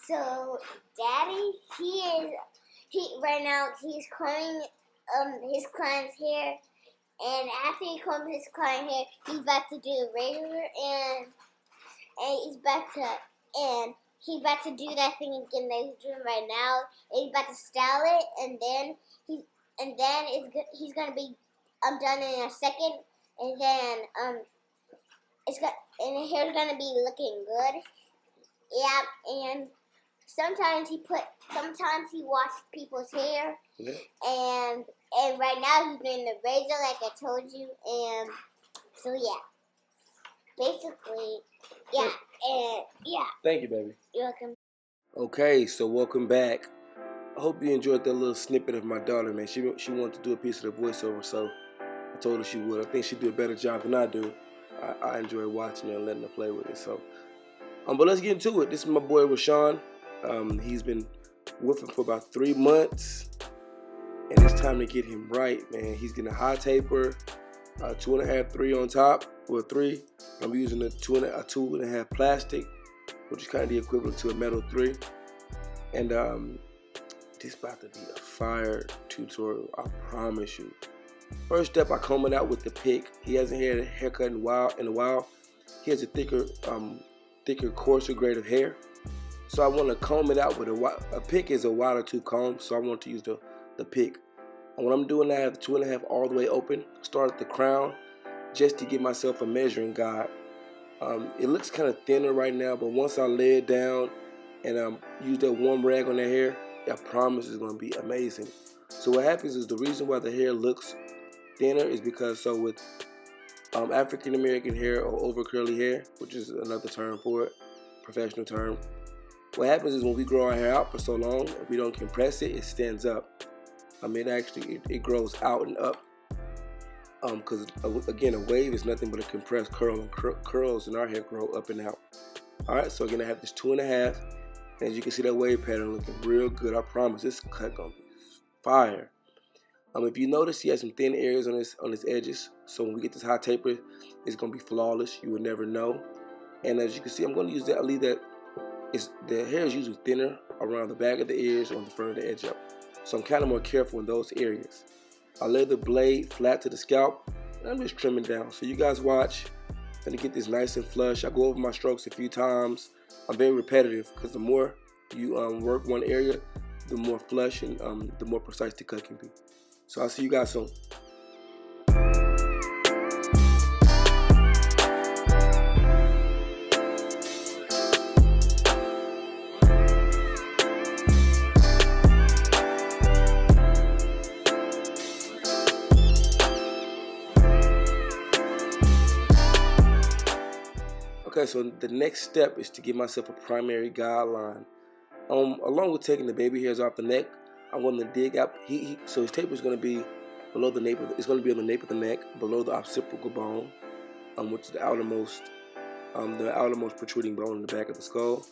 So, Daddy, right now he's combing his client's hair, and after he combs his client's hair, he's about to do a razor, and he's about to do that thing again that he's doing right now. And he's about to style it, and then he's gonna be done in a second, and then and the hair's gonna be looking good. Yeah, and sometimes he washes people's hair, and right now he's doing the razor like I told you, and so yeah, basically, yeah, and yeah. Thank you, baby. You're welcome. Okay, so welcome back. I hope you enjoyed that little snippet of my daughter, man. She wanted to do a piece of the voiceover, so I told her she would. I think she'd do a better job than I do. I enjoy watching her and letting her play with it. So, but let's get into it. This is my boy Rashawn. He's been with him for about 3 months, and it's time to get him right, man. He's getting a high taper, 2.5, 3 on top, or 3. I'm using a 2.5 plastic, which is kind of the equivalent to a metal 3. And this is about to be a fire tutorial, I promise you. First step, I comb it out with the pick. He hasn't had a haircut in a while. He has a thicker, coarser grade of hair. So I want to comb it out with a pick is a wider tooth comb, so I want to use the pick. And what I'm doing now, I have the 2.5 all the way open. Start at the crown, just to give myself a measuring guide. It looks kind of thinner right now, but once I lay it down and use that warm rag on the hair, I promise it's going to be amazing. So what happens is the reason why the hair looks thinner is because with African American hair or over curly hair, which is another term for it, professional term, what happens is when we grow our hair out for so long, if we don't compress it, it stands up. It grows out and up. Because again, a wave is nothing but a compressed curl, and curls in our hair grow up and out. All right, so again, I have this 2.5. As you can see, that wave pattern looking real good. I promise this cut gonna be fire. If you notice, he has some thin areas on his edges. So when we get this high taper, it's gonna be flawless. You would never know. And as you can see, I'm gonna use that. I leave that. The hair is usually thinner around the back of the ears or on the front of the edge up. So I'm kind of more careful in those areas. I lay the blade flat to the scalp, and I'm just trimming down. So you guys watch. I'm gonna get this nice and flush. I go over my strokes a few times. I'm very repetitive because the more you work one area, the more flush and the more precise the cut can be. So I'll see you guys soon. Okay, so the next step is to give myself a primary guideline. Along with taking the baby hairs off the neck, I'm going to dig out. So his taper is going to be below the nape. It's going to be on the nape of the neck, below the occipital bone, which is the outermost protruding bone in the back of the skull.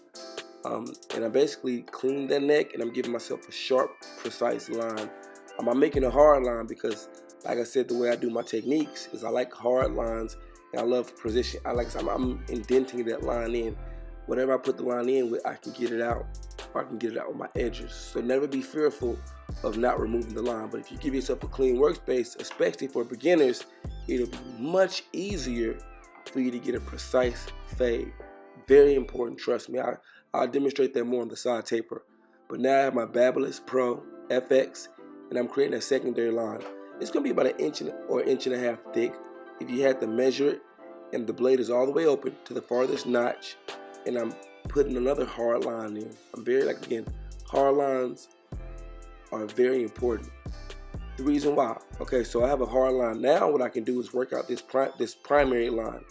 And I basically clean that neck, and I'm giving myself a sharp, precise line. I'm making a hard line because, like I said, the way I do my techniques is I like hard lines. I love precision. I'm indenting that line in. Whatever I put the line in with, I can get it out. Or I can get it out with my edges. So never be fearful of not removing the line. But if you give yourself a clean workspace, especially for beginners, it'll be much easier for you to get a precise fade. Very important, trust me. I'll demonstrate that more on the side taper. But now I have my Babyliss Pro FX, and I'm creating a secondary line. It's going to be about 1 inch or 1.5 inches thick. If you had to measure it, and the blade is all the way open to the farthest notch, and I'm putting another hard line in. Hard lines are very important. The reason why, okay, so I have a hard line. Now what I can do is work out this primary line.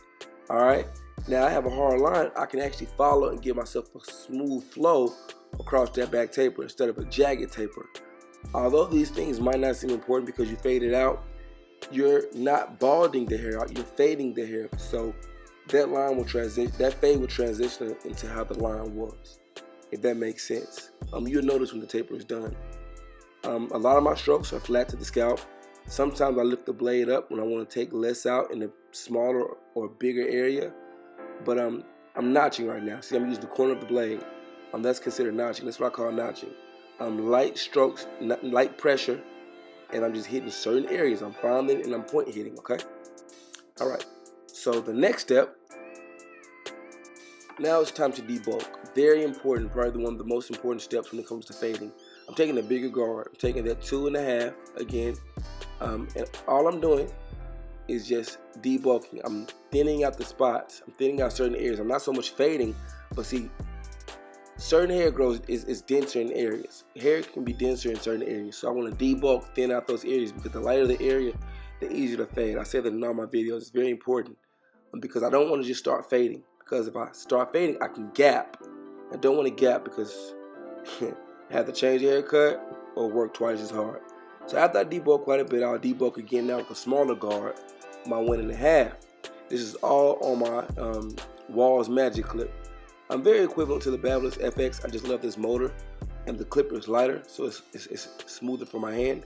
All right, now I have a hard line. I can actually follow and give myself a smooth flow across that back taper instead of a jagged taper. Although these things might not seem important because you fade it out, you're not balding the hair out, you're fading the hair. So that fade will transition into how the line was, if that makes sense. You'll notice when the taper is done. A lot of my strokes are flat to the scalp. Sometimes I lift the blade up when I want to take less out in a smaller or bigger area. But I'm notching right now. See, I'm using the corner of the blade. That's considered notching. That's what I call notching. Light strokes, light pressure, and I'm just hitting certain areas. I'm finding and I'm point hitting, okay? All right, so the next step, now it's time to debulk. Very important, probably one of the most important steps when it comes to fading. I'm taking a bigger guard. I'm taking that 2.5 again, and all I'm doing is just debulking. I'm thinning out the spots. I'm thinning out certain areas. I'm not so much fading, but see, certain hair growth is denser in areas. Hair can be denser in certain areas. So I want to debulk, thin out those areas, because the lighter the area, the easier to fade. I say that in all my videos. It's very important because I don't want to just start fading. Because if I start fading, I can gap. I don't want to gap because I have to change the haircut or work twice as hard. So after I debulk quite a bit, I'll debulk again now with a smaller guard, my 1.5. This is all on my Walls Magic Clip. I'm very equivalent to the Babyliss FX. I just love this motor, and the clipper is lighter, so it's smoother for my hand.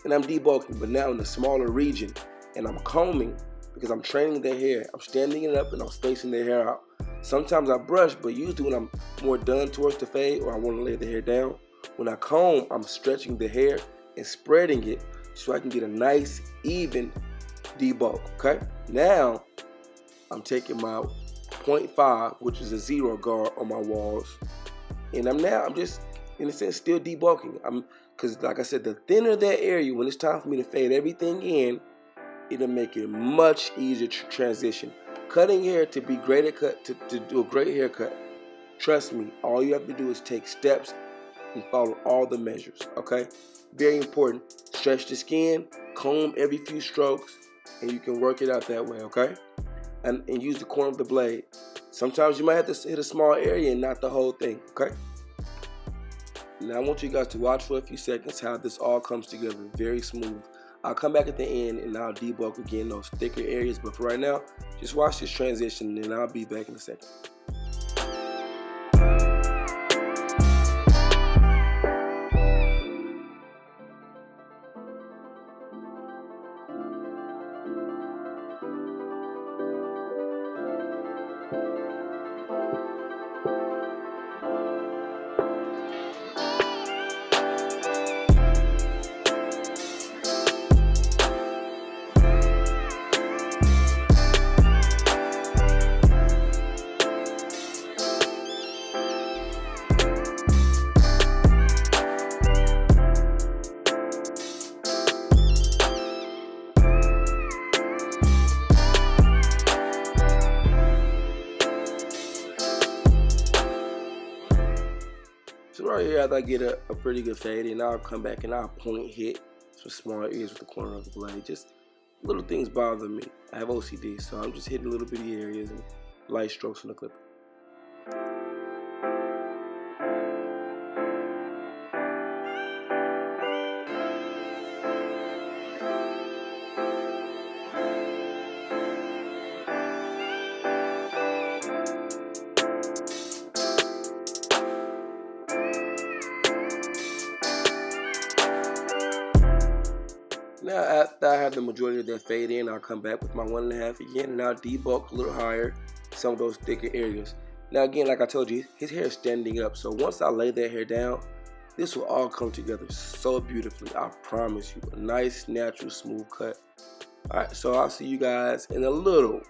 And I'm debulking, but now in the smaller region, and I'm combing because I'm training their hair. I'm standing it up and I'm spacing their hair out. Sometimes I brush, but usually when I'm more done towards the fade or I want to lay the hair down, when I comb, I'm stretching the hair and spreading it so I can get a nice, even debulk, okay? Now, I'm taking my 0.5, which is a 0 guard on my walls, and I'm just, in a sense, still debulking. Because like I said, the thinner that area, when it's time for me to fade everything in, it'll make it much easier to transition. Cutting hair to be great at cut, to do a great haircut, trust me, all you have to do is take steps and follow all the measures, okay? Very important. Stretch the skin, comb every few strokes, and you can work it out that way, okay? And use the corner of the blade. Sometimes you might have to hit a small area and not the whole thing, okay? Now I want you guys to watch for a few seconds how this all comes together, very smooth. I'll come back at the end and I'll debulk again those thicker areas, but for right now, just watch this transition and I'll be back in a second. So right here, after I get a pretty good fade, and I'll come back and I'll point hit some small areas with the corner of the blade. Just little things bother me. I have OCD, so I'm just hitting little bitty areas and light strokes on the clipper. Now after I have the majority of that fade in, I'll come back with my 1.5 again, and I'll debulk a little higher some of those thicker areas. Now again, like I told you, his hair is standing up, so once I lay that hair down, this will all come together so beautifully. I promise you, a nice, natural, smooth cut. Alright, so I'll see you guys in a little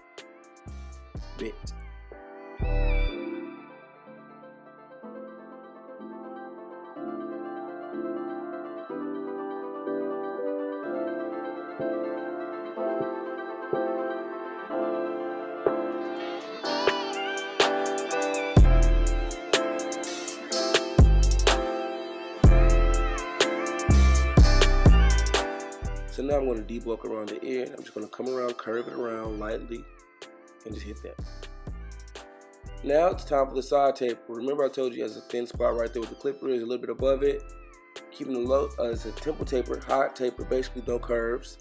bit. So now I'm going to debulk around the ear. I'm just going to come around, curve it around lightly, and just hit that. Now it's time for the side taper. Remember I told you there's a thin spot right there with the clipper is a little bit above it. Keeping the low, it's a temple taper, hot taper, basically no curves.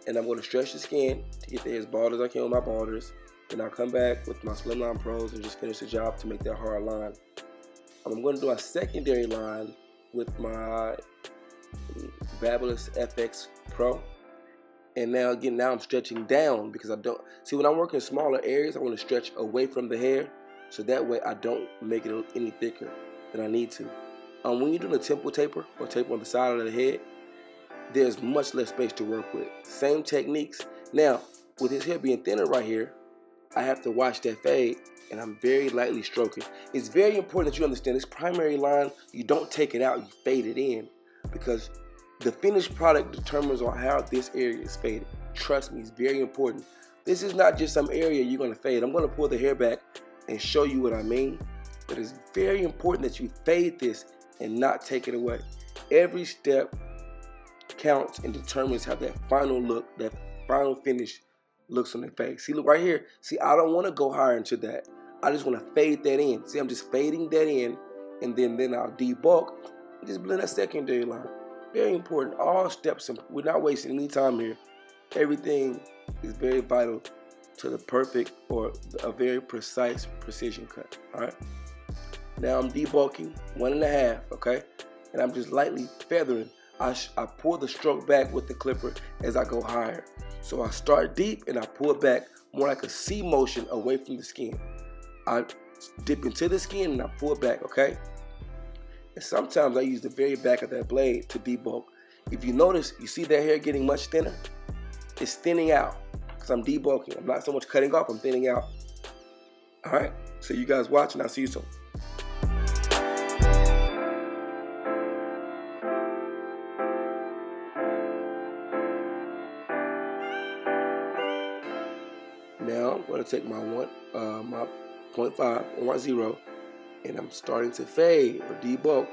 And I'm going to stretch the skin to get the hair as bald as I can with my balders. Then I'll come back with my Slimline Pros and just finish the job to make that hard line. I'm going to do a secondary line with my Babyliss FX Pro. And now again, now I'm stretching down because I don't see when I'm working smaller areas, I want to stretch away from the hair so that way I don't make it any thicker. than I need to. When you're doing a temple taper or taper on the side of the head, there's much less space to work with. Same techniques. Now, with his hair being thinner right here, I have to watch that fade, and I'm very lightly stroking. It's very important that you understand this primary line, you don't take it out, you fade it in, because the finished product determines on how this area is faded. Trust me, it's very important. This is not just some area you're going to fade. I'm going to pull the hair back and show you what I mean, but it's very important that you fade this and not take it away. Every step counts and determines how that final look, that final finish looks on the face. See, look right here. See, I don't want to go higher into that. I just want to fade that in. See, I'm just fading that in, and then I'll debulk and just blend that secondary line. Very important. All steps, we're not wasting any time here. Everything is very vital to the perfect or a very precise precision cut. All right. Now I'm debulking 1.5, okay, and I'm just lightly feathering. I pull the stroke back with the clipper as I go higher. So I start deep and I pull it back more like a C motion away from the skin. I dip into the skin and I pull it back, okay? And sometimes I use the very back of that blade to debulk. If you notice, you see that hair getting much thinner? It's thinning out because I'm debulking. I'm not so much cutting off, I'm thinning out. All right, so you guys watch and I'll see you soon. Now I'm going to take my 0.5 or my 0, and I'm starting to fade or debulk,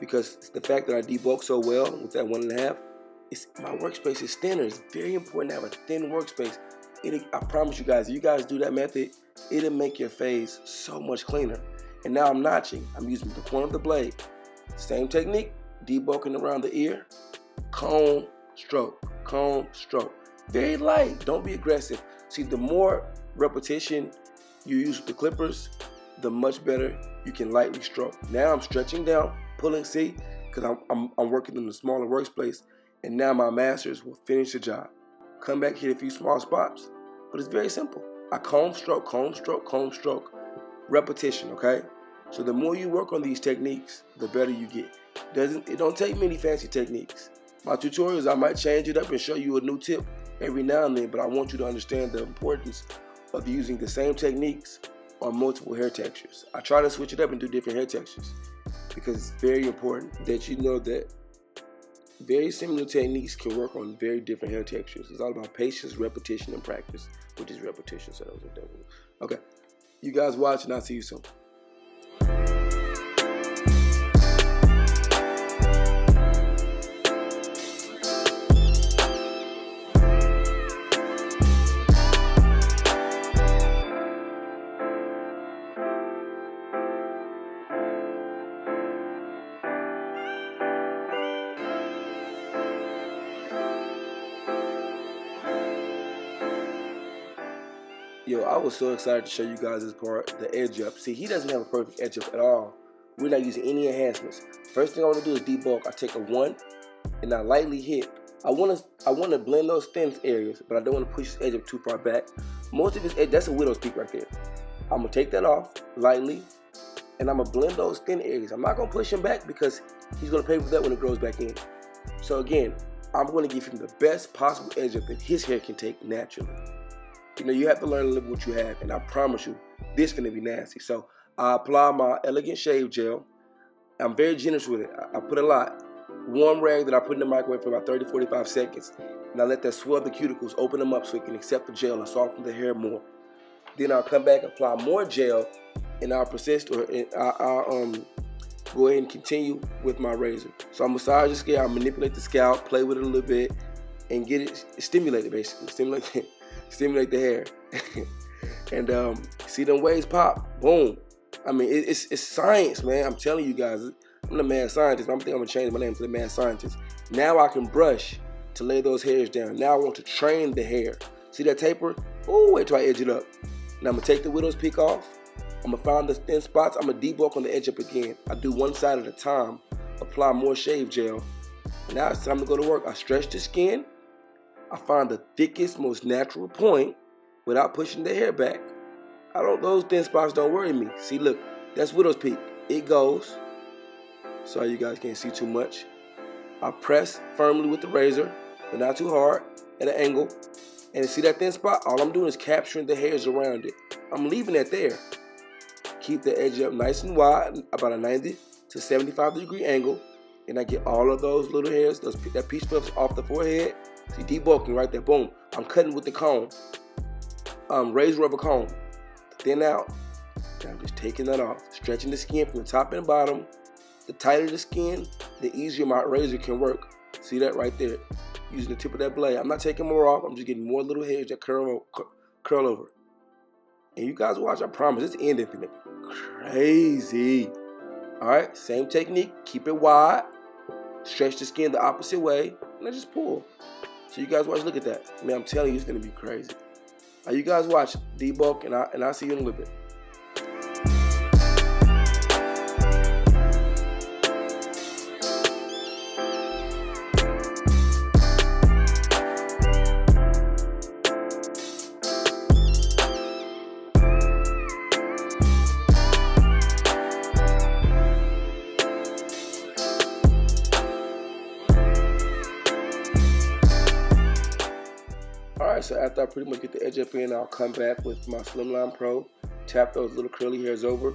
because it's the fact that I debulk so well with that 1.5. My workspace is thinner. It's very important to have a thin workspace. I promise you guys, if you guys do that method, it'll make your face so much cleaner. And now I'm notching. I'm using the corner of the blade. Same technique, debulking around the ear. Comb, stroke, comb, stroke. Very light. Don't be aggressive. See, the more repetition you use with the clippers, the much better you can lightly stroke. Now I'm stretching down, pulling, see, because I'm working in the smaller workspace, and now my masters will finish the job. Come back, hit a few small spots, but it's very simple. I comb, stroke, comb, stroke, comb, stroke. Repetition, okay? So the more you work on these techniques, the better you get. It don't take many fancy techniques. My tutorials, I might change it up and show you a new tip every now and then, but I want you to understand the importance of using the same techniques on multiple hair textures. I try to switch it up and do different hair textures because it's very important that you know that very similar techniques can work on very different hair textures. It's all about patience, repetition, and practice, which is repetition. So that was a double. Okay, you guys watch and I'll see you soon. Yo, I was so excited to show you guys this part, the edge up. See, he doesn't have a perfect edge up at all. We're not using any enhancements. First thing I want to do is debulk. I take a 1 and I lightly hit. I want to blend those thin areas, but I don't want to push his edge up too far back. Most of his edge, that's a widow's peak right there. I'm going to take that off lightly, and I'm going to blend those thin areas. I'm not going to push him back because he's going to pay for that when it grows back in. So again, I'm going to give him the best possible edge up that his hair can take naturally. You know, you have to learn to live with what you have, and I promise you, this is going to be nasty. So I apply my Elegant Shave Gel. I'm very generous with it. I put a lot. Warm rag that I put in the microwave for about 30-45 seconds, and I let that swell the cuticles, open them up so it can accept the gel and soften the hair more. Then I'll come back, apply more gel, and I'll persist, or I'll go ahead and continue with my razor. So I massage the scalp, I manipulate the scalp, play with it a little bit, and get it stimulated, basically. Stimulate the hair. And see them waves pop, boom. I mean, it's science, man. I'm telling you guys, I'm the mad scientist. I'm gonna change my name to the mad scientist. Now I can brush to lay those hairs down. Now I want to train the hair. See that taper? Ooh, wait till I edge it up. Now I'm gonna take the widow's peak off. I'm gonna find the thin spots. I'm gonna debulk on the edge up again. I do one side at a time. Apply more shave gel. Now it's time to go to work. I stretch the skin. I find the thickest, most natural point without pushing the hair back. Those thin spots don't worry me. See, look, that's widow's peak. It goes, so you guys can't see too much. I press firmly with the razor, but not too hard, at an angle. And see that thin spot? All I'm doing is capturing the hairs around it. I'm leaving that there. Keep the edge up nice and wide, about a 90 to 75-degree angle. And I get all of those little hairs, that peach fluffs off the forehead. See, debulking right there, boom. I'm cutting with the comb, razor rubber comb, thin out. And I'm just taking that off, stretching the skin from the top and bottom. The tighter the skin, the easier my razor can work. See that right there? Using the tip of that blade. I'm not taking more off. I'm just getting more little hairs that curl over. And you guys watch, I promise, this ending finna be crazy. All right, same technique. Keep it wide. Stretch the skin the opposite way, and I just pull. So you guys watch. Look at that. Man, I'm telling you, it's gonna be crazy. Now you guys watch, debulk, and I'll see you in a little bit. Alright, so after I pretty much get the edge up in, I'll come back with my Slimline Pro, tap those little curly hairs over.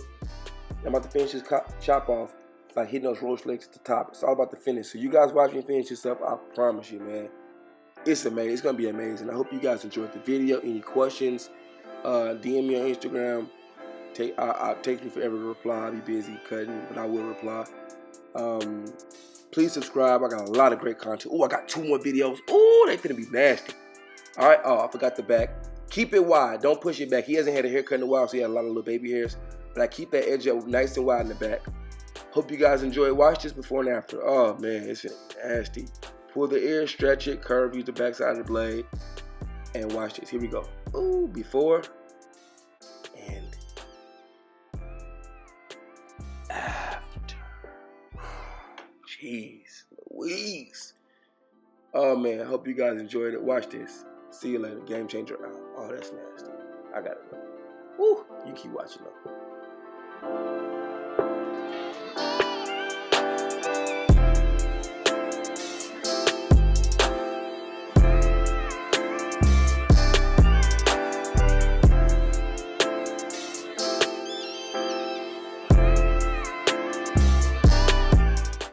I'm about to finish this chop off by hitting those roach legs at the top. It's all about the finish. So you guys watch me finish this up, I promise you, man. It's amazing. It's going to be amazing. I hope you guys enjoyed the video. Any questions, DM me on Instagram. Take me forever to reply. I'll be busy cutting, but I will reply. Please subscribe. I got a lot of great content. Oh, I got 2 more videos. Oh, they finna be nasty. All right. Oh, I forgot the back. Keep it wide. Don't push it back. He hasn't had a haircut in a while, so he had a lot of little baby hairs. But I keep that edge up nice and wide in the back. Hope you guys enjoy. Watch this before and after. Oh, man, it's nasty. Pull the ear, stretch it, curve, use the back side of the blade, and watch this. Here we go. Ooh, before and after. Jeez Louise. Oh, man, I hope you guys enjoyed it. Watch this. See you later. Game Changer out. Oh, that's nasty. I got it. Woo, you keep watching though.